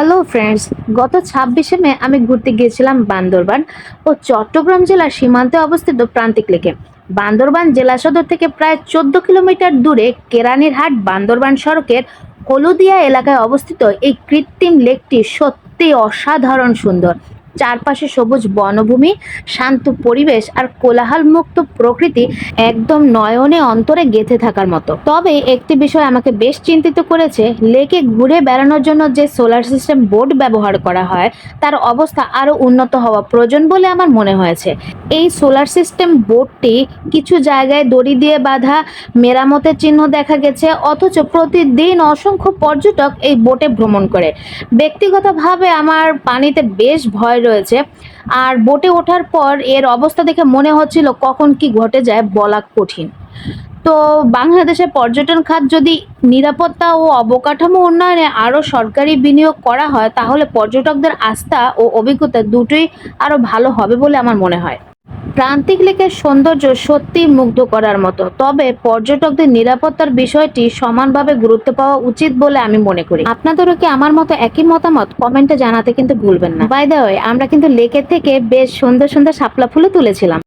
Hello friends, গত 26শে মে আমি ঘুরতে গিয়েছিলাম বান্দরবান ও চট্টগ্রাম জেলার সীমান্তে অবস্থিত প্রান্তিক লেকে। বান্দরবান জেলা সদর থেকে প্রায় 14 কিলোমিটার দূরে কেরানীরহাট বান্দরবান সড়কের হলুদিয়া এলাকায় অবস্থিত এই কৃত্রিম লেকটি সত্যি অসাধারণ সুন্দর। চারপাশে সবুজ বনভূমি, শান্ত পরিবেশ আর কোলাহল মুক্ত প্রকৃতি একদম নয়নে অন্তরে গেঁথে থাকার মতো। তবে একটি বিষয় আমাকে বেশ চিন্তিত করেছে, লেকে ঘুরে বেড়ানোর জন্য যে সোলার সিস্টেম বোট ব্যবহার করা হয় তার অবস্থা আরো উন্নত হওয়া প্রয়োজন বলে আমার মনে হয়েছে। এই সোলার সিস্টেম বোটটি কিছু জায়গায় দড়ি দিয়ে বাঁধা, মেরামতের চিহ্ন দেখা গেছে, অথচ প্রতিদিন অসংখ্য পর্যটক এই বোটে ভ্রমণ করে। ব্যক্তিগতভাবে আমার পানিতে বেশ ভয় রয়েছে, আর বোটে ওঠার পর এর অবস্থা দেখে মনে হচ্ছিল কখন কি ঘটে যায় বলা কঠিন। তো বাংলাদেশের পর্যটন খাত যদি নিরাপত্তা ও অবকাঠামো উন্নয়নে আরও সরকারি বিনিয়োগ করা হয়, তাহলে পর্যটকদের আস্থা ও অভিজ্ঞতা দুটোই আরও ভালো হবে বলে আমার মনে হয়। প্রান্তিক লেকের সৌন্দর্য সত্যি মুগ্ধ করার মতো, তবে পর্যটকদের নিরাপত্তার বিষয়টি সমানভাবে গুরুত্ব পাওয়া উচিত বলে আমি মনে করি। আপনাদেরও কি আমার মতো একই মতামত? কমেন্টে জানাতে কিন্তু ভুলবেন না। বাই দ্য ওয়ে, আমরা কিন্তু লেকের থেকে বেশ সুন্দর সুন্দর শাপলা ফুলও তুলেছিলাম।